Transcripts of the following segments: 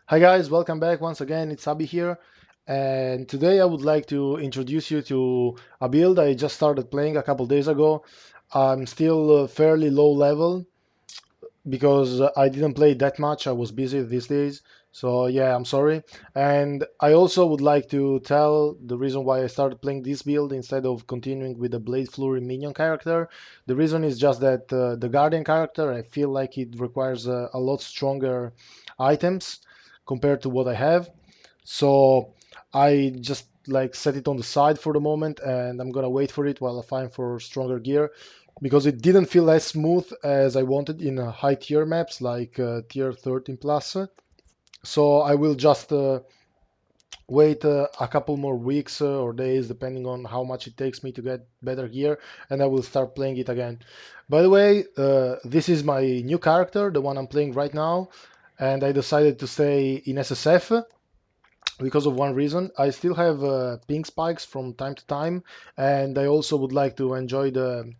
Hi guys, welcome back once again. It's Abi here, and today I would like to introduce you to a build I just started playing a couple days ago. I'm still fairly low level because I didn't play that much. I was busy these days, so yeah, I'm sorry. And I also would like to tell the reason why I started playing this build instead of continuing with the Blade Flurry minion character. The reason is just that the Guardian character, I feel like it requires a lot stronger items compared to what I have. So I just like set it on the side for the moment, and I'm gonna wait for it while I find for stronger gear because it didn't feel as smooth as I wanted in high tier maps like tier 13 plus. So I will just wait a couple more weeks or days depending on how much it takes me to get better gear, and I will start playing it again. By the way, this is my new character, the one I'm playing right now, and I decided to stay in SSF because of one reason. I still have ping spikes from time to time, and I also would like to enjoy the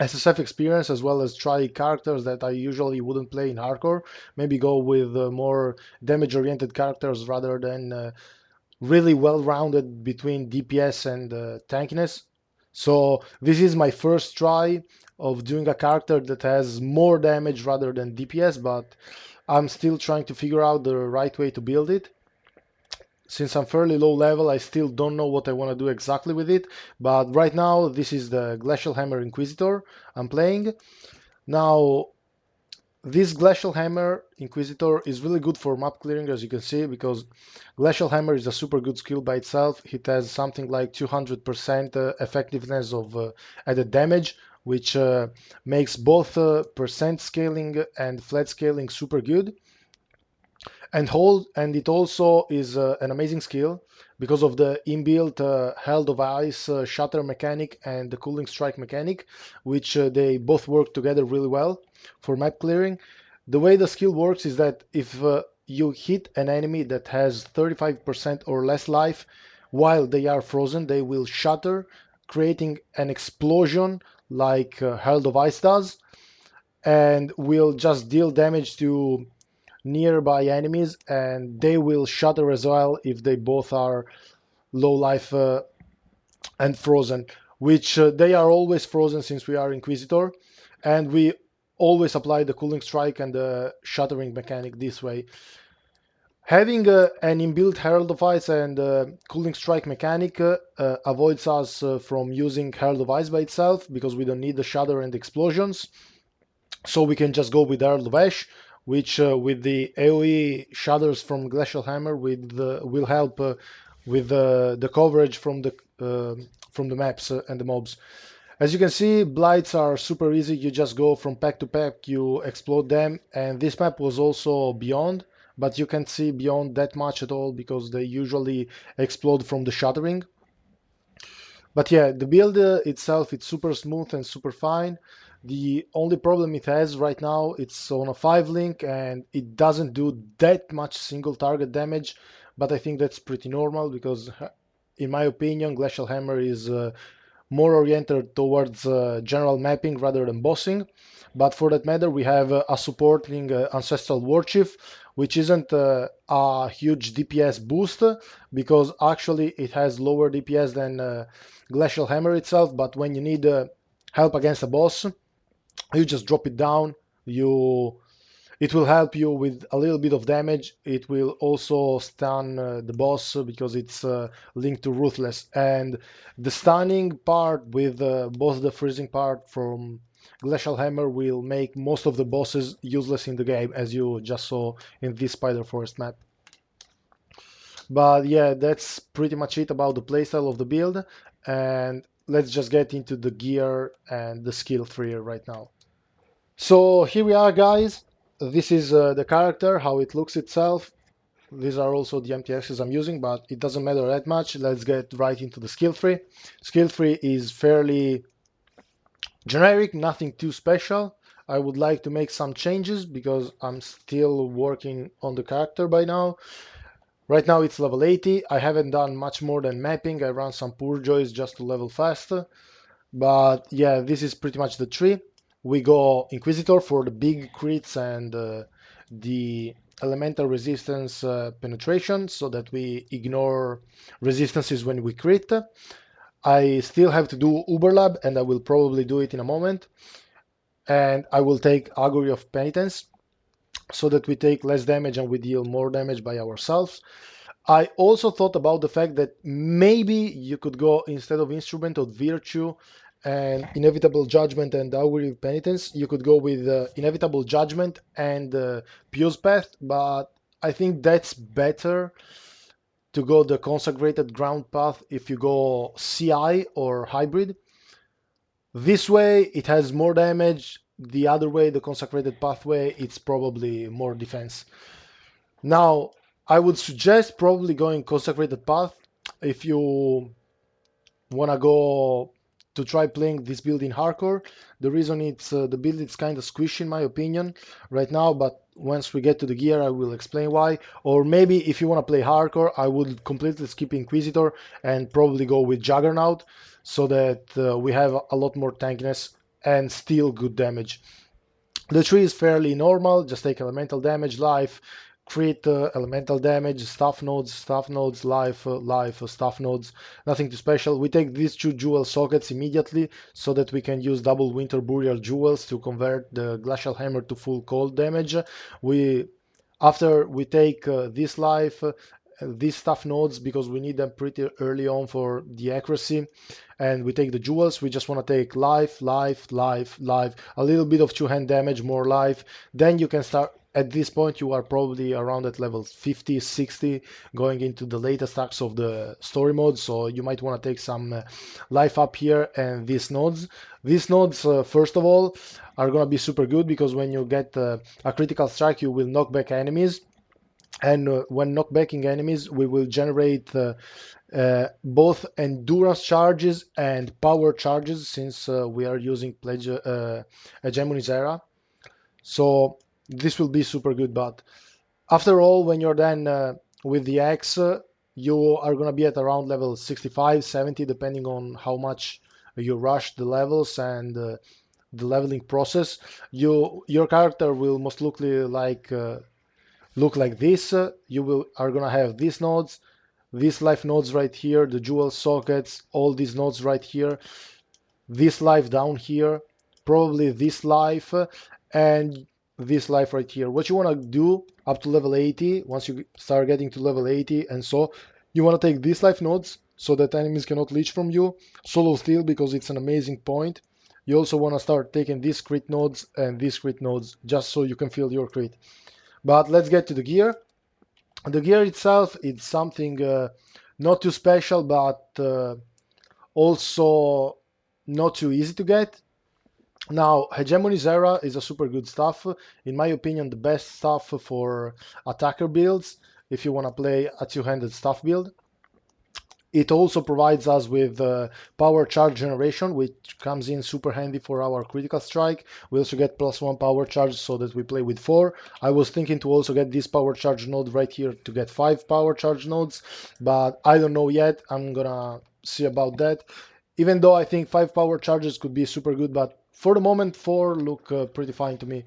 SSF experience as well as try characters that I usually wouldn't play in hardcore. Maybe go with more damage-oriented characters rather than really well-rounded between DPS and tankiness. So this is my first try of doing a character that has more damage rather than DPS, but I'm still trying to figure out the right way to build it. Since I'm fairly low level, I still don't know what I want to do exactly with it. But right now, this is the Glacial Hammer Inquisitor I'm playing. Now, this Glacial Hammer Inquisitor is really good for map clearing, as you can see, because Glacial Hammer is a super good skill by itself. It has something like 200% effectiveness of added damage, which makes both percent scaling and flat scaling super good. And it also is an amazing skill because of the inbuilt herald of ice shatter mechanic and the cooling strike mechanic, which they both work together really well for map clearing. The way the skill works is that if you hit an enemy that has 35% or less life while they are frozen, they will shatter, creating an explosion like herald of ice does, and will just deal damage to nearby enemies, and they will shatter as well if they both are low life and frozen, which they are always frozen since we are Inquisitor, and we always apply the cooling strike and the shattering mechanic this way. Having an inbuilt Herald of Ice and cooling strike mechanic avoids us from using Herald of Ice by itself because we don't need the shatter and explosions. So we can just go with Herald of Ash, which with the AoE shatters from Glacial Hammer will help with the coverage from the maps and the mobs. As you can see, blights are super easy. You just go from pack to pack, you explode them, and this map was also beyond, but you can't see beyond that much at all because they usually explode from the shattering. But yeah, the build itself, it's super smooth and super fine. The only problem it has right now, it's on a 5 link and it doesn't do that much single target damage, but I think that's pretty normal because in my opinion, Glacial Hammer is more oriented towards general mapping rather than bossing. But for that matter, we have a supporting Ancestral Warchief, which isn't a huge DPS boost because actually it has lower DPS than Glacial Hammer itself. But when you need help against a boss, you just drop it down. You It will help you with a little bit of damage. It will also stun the boss because it's linked to Ruthless. And the stunning part with both the freezing part from Glacial Hammer will make most of the bosses useless in the game, as you just saw in this Spider Forest map. But yeah, that's pretty much it about the playstyle of the build. And let's just get into the gear and the skill tree right now. So here we are, guys. This is the character, how it looks itself. These are also the MTXs I'm using, but it doesn't matter that much. Let's get right into the skill tree. Skill tree is fairly generic, nothing too special. I would like to make some changes because I'm still working on the character by now. Right now it's level 80. I haven't done much more than mapping. I ran some poor joys just to level faster. But yeah, this is pretty much the tree. We go Inquisitor for the big crits and the elemental resistance penetration so that we ignore resistances when we crit. I still have to do Uberlab, and I will probably do it in a moment. And I will take Augury of Penitence so that we take less damage and we deal more damage by ourselves. I also thought about the fact that maybe you could go, instead of Instrument of Virtue and Inevitable Judgment and Augury of Penitence, you could go with Inevitable Judgment and Pious Path, but I think that's better to go the Consecrated Ground path if you go CI or Hybrid. This way it has more damage, the other way, the Consecrated Pathway, it's probably more defense. Now, I would suggest probably going Consecrated Path if you want to go to try playing this build in hardcore. The reason it's the build is kind of squishy in my opinion right now, but once we get to the gear I will explain why. Or maybe if you want to play hardcore, I would completely skip Inquisitor and probably go with Juggernaut so that we have a lot more tankiness and still good damage. The tree is fairly normal, just take elemental damage, life, crit, elemental damage, staff nodes, life, staff nodes, nothing too special. We take these two jewel sockets immediately so that we can use double Winter Burial jewels to convert the Glacial Hammer to full cold damage. After we take this life, these staff nodes, because we need them pretty early on for the accuracy, and we take the jewels, we just want to take life, a little bit of two-hand damage, more life. Then you can start. At this point you are probably around at level 50, 60, going into the latest stacks of the story mode, so you might want to take some life up here. And these nodes, first of all, are going to be super good, because when you get a critical strike you will knock back enemies, and when knockbacking enemies we will generate both endurance charges and power charges, since we are using Hegemony's era. So this will be super good. But after all, when you're done with the axe, you are going to be at around level 65, 70, depending on how much you rush the levels and the leveling process. Your character will most likely look like this. You are going to have these nodes, these life nodes right here, the jewel sockets, all these nodes right here, this life down here, probably this life, and this life right here. What you want to do up to level 80, once you start getting to level 80, and so you want to take these life nodes so that enemies cannot leech from you. Solo steal, because it's an amazing point. You also want to start taking these crit nodes and these crit nodes just so you can fill your crit. But let's get to the gear. The gear itself is something not too special, but also not too easy to get. Now, Hegemony's era is a super good stuff. In my opinion, the best stuff for attacker builds if you want to play a two-handed stuff build. It also provides us with power charge generation, which comes in super handy for our critical strike. We also get +1 power charge so that we play with 4. I was thinking to also get this power charge node right here to get 5 power charge nodes, but I don't know yet. I'm gonna see about that. Even though I think 5 power charges could be super good, but for the moment 4 look pretty fine to me.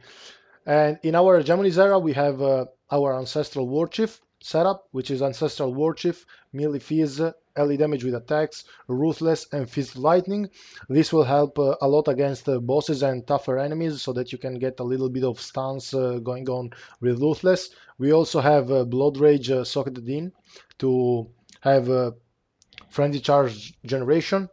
And in our Hegemony's era, we have our Ancestral Warchief setup, which is Ancestral Warchief, melee fizz, early damage with attacks, Ruthless, and Fizz Lightning. This will help a lot against bosses and tougher enemies, so that you can get a little bit of stuns going on with Ruthless. We also have Blood Rage socketed in to have Frenzy Charge generation.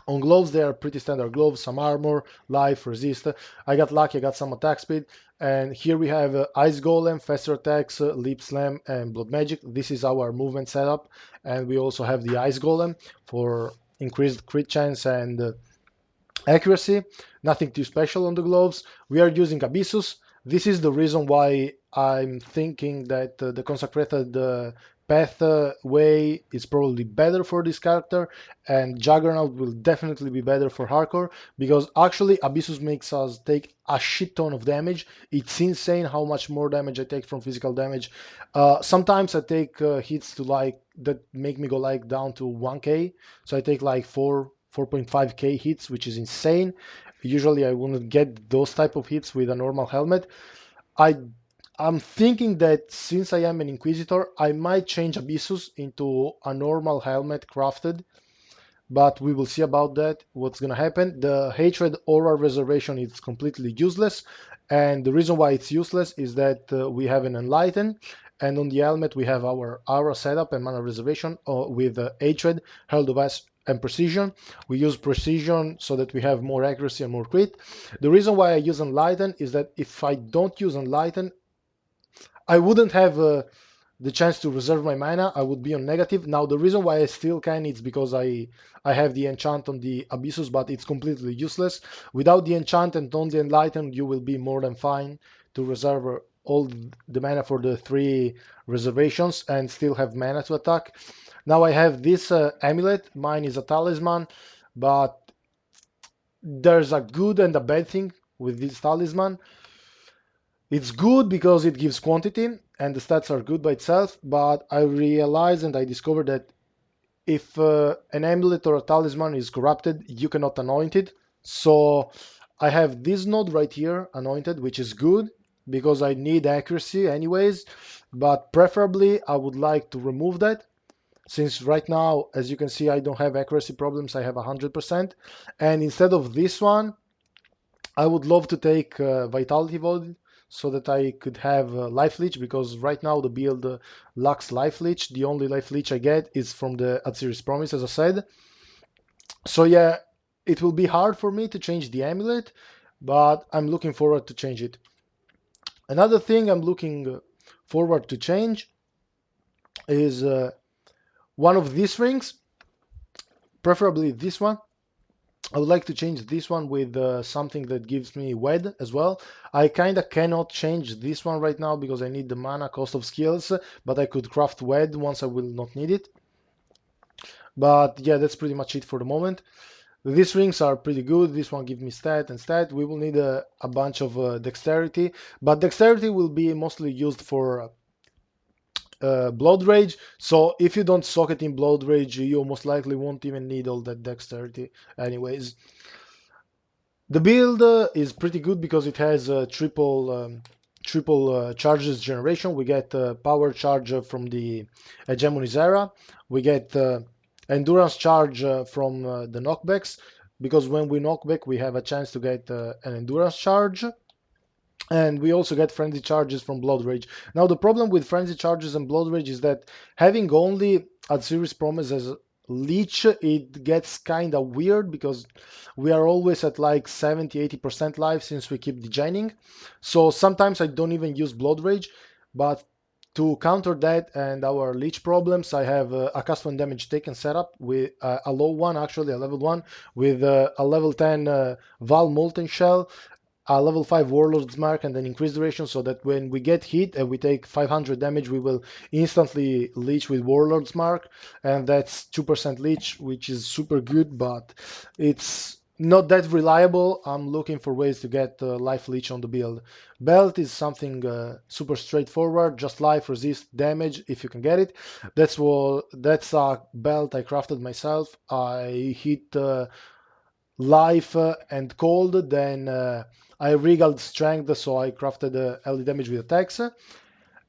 On gloves, they are pretty standard gloves, some armor, life, resist. I got lucky, I got some attack speed. And here we have Ice Golem, faster attacks, Leap Slam, and Blood Magic. This is our movement setup. And we also have the Ice Golem for increased crit chance and accuracy. Nothing too special on the gloves. We are using Abyssus. This is the reason why I'm thinking that the Consecrated path way is probably better for this character, and Juggernaut will definitely be better for hardcore, because actually Abyssus makes us take a shit ton of damage. It's insane how much more damage I take from physical damage. Sometimes I take hits to that make me go down to 1k, so I take 4.5k hits, which is insane. Usually I wouldn't get those type of hits with a normal helmet. I I'm thinking that since I am an Inquisitor, I might change Abyssus into a normal helmet crafted, but we will see about that, what's gonna happen. The Hatred Aura Reservation is completely useless, and the reason why it's useless is that we have an Enlighten, and on the helmet we have our Aura setup and mana reservation with Hatred, Herald of Ice, and Precision. We use Precision so that we have more accuracy and more crit. The reason why I use Enlighten is that if I don't use Enlighten, I wouldn't have the chance to reserve my mana. I would be on negative. Now the reason why I still can is because I have the enchant on the Abyssus, but it's completely useless. Without the enchant and on the Enlighten, you will be more than fine to reserve all the mana for the 3 reservations and still have mana to attack. Now I have this amulet. Mine is a talisman, but there's a good and a bad thing with this talisman. It's good because it gives quantity and the stats are good by itself, but I realized and I discovered that if an amulet or a talisman is corrupted, you cannot anoint it. So I have this node right here, anointed, which is good because I need accuracy anyways, but preferably I would like to remove that, since right now, as you can see, I don't have accuracy problems, I have 100%. And instead of this one, I would love to take Vitality Void so that I could have Life Leech, because right now the build lacks Life Leech. The only Life Leech I get is from the Osiris Promise, as I said. So yeah, it will be hard for me to change the amulet, but I'm looking forward to change it. Another thing I'm looking forward to change is one of these rings, preferably this one. I would like to change this one with something that gives me wed as well. I kinda cannot change this one right now because I need the mana cost of skills, but I could craft wed once I will not need it. But yeah, that's pretty much it for the moment. These rings are pretty good. This one gives me stat and stat. We will need a bunch of dexterity, but dexterity will be mostly used for Blood Rage. So if you don't socket in Blood Rage, you most likely won't even need all that dexterity anyways. The build is pretty good because it has triple charges generation. We get power charge from the Hegemony era. We get endurance charge from the knockbacks, because when we knock back we have a chance to get an endurance charge. And we also get frenzy charges from Blood Rage. Now the problem with frenzy charges and Blood Rage is that having only Osiris Promise as leech, it gets kind of weird because we are always at like 70-80% life since we keep degening. So sometimes I don't even use Blood Rage, but to counter that and our leech problems, I have a custom damage taken setup with a low one, actually a level 1, with a level 10 Val Molten Shell, a level 5 Warlord's Mark, and an increased duration, so that when we get hit and we take 500 damage, we will instantly leech with Warlord's Mark, and that's 2% leech, which is super good, but it's not that reliable. I'm looking for ways to get life leech on the build. Belt is something super straightforward, just life, resist, damage if you can get it. That's a belt I crafted myself. I hit life and cold, then I regaled strength, so I crafted LD damage with attacks.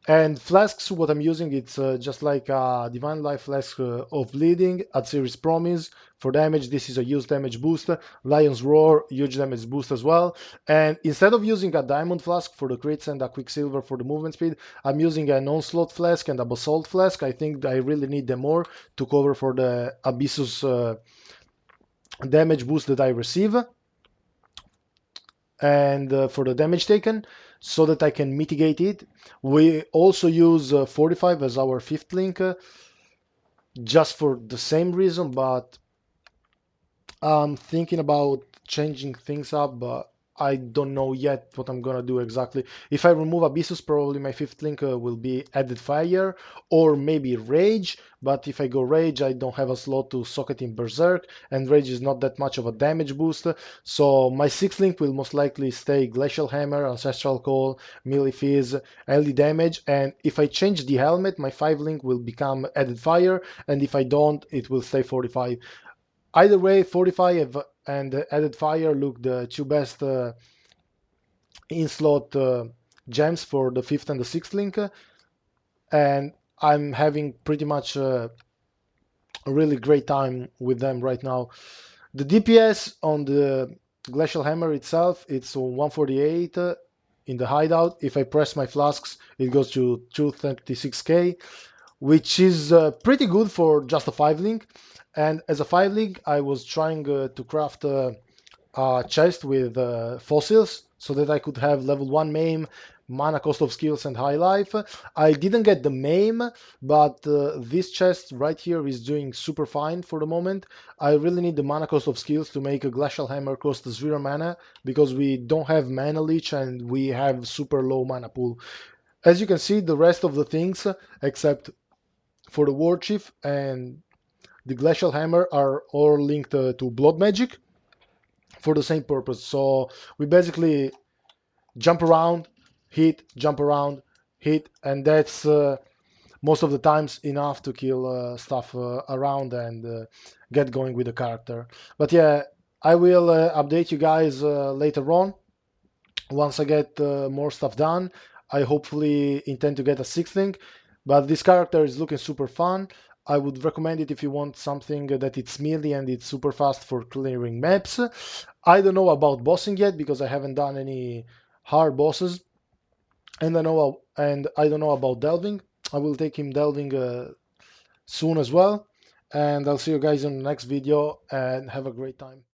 And flasks, what I'm using, it's just like a Divine Life Flask of Bleeding, at Series Promise for damage. This is a use damage boost. Lion's Roar, huge damage boost as well. And instead of using a Diamond Flask for the crits and a Quicksilver for the movement speed, I'm using an Onslaught Flask and a Basalt Flask. I think I really need them more to cover for the Abyssus damage boost that I receive, and for the damage taken, so that I can mitigate it. We also use 45 as our 5th link, just for the same reason, but I'm thinking about changing things up, but I don't know yet what I'm gonna do exactly. If I remove Abyssus, probably my 5th link will be Added Fire, or maybe Rage, but if I go Rage, I don't have a slot to socket in Berserk, and Rage is not that much of a damage boost, so my 6th link will most likely stay Glacial Hammer, Ancestral Call, Melee Fizz, LD damage, and if I change the helmet, my 5 link will become Added Fire, and if I don't, it will stay 45. Either way, 45 and Added Fire look the two best in-slot gems for the 5th and the 6th link, and I'm having pretty much a really great time with them right now. The DPS on the Glacial Hammer itself, it's 148 in the hideout. If I press my flasks, it goes to 236k, which is pretty good for just a 5 link. And as a 5 link, I was trying to craft a chest with fossils so that I could have level 1 maim, mana cost of skills, and high life. I didn't get the maim, but this chest right here is doing super fine for the moment. I really need the mana cost of skills to make a Glacial Hammer cost 0 mana because we don't have mana leech and we have super low mana pool. As you can see, the rest of the things, except for the War Chief and the Glacial Hammer, are all linked to Blood Magic for the same purpose. So we basically jump around, hit, jump around, hit, and that's most of the times enough to kill stuff around and get going with the character. But yeah, I will update you guys later on once I get more stuff done. I hopefully intend to get a 6th link, but this character is looking super fun. I would recommend it if you want something that it's melee and it's super fast for clearing maps. I don't know about bossing yet because I haven't done any hard bosses, and I don't know about delving. I will take him delving soon as well, and I'll see you guys in the next video and have a great time.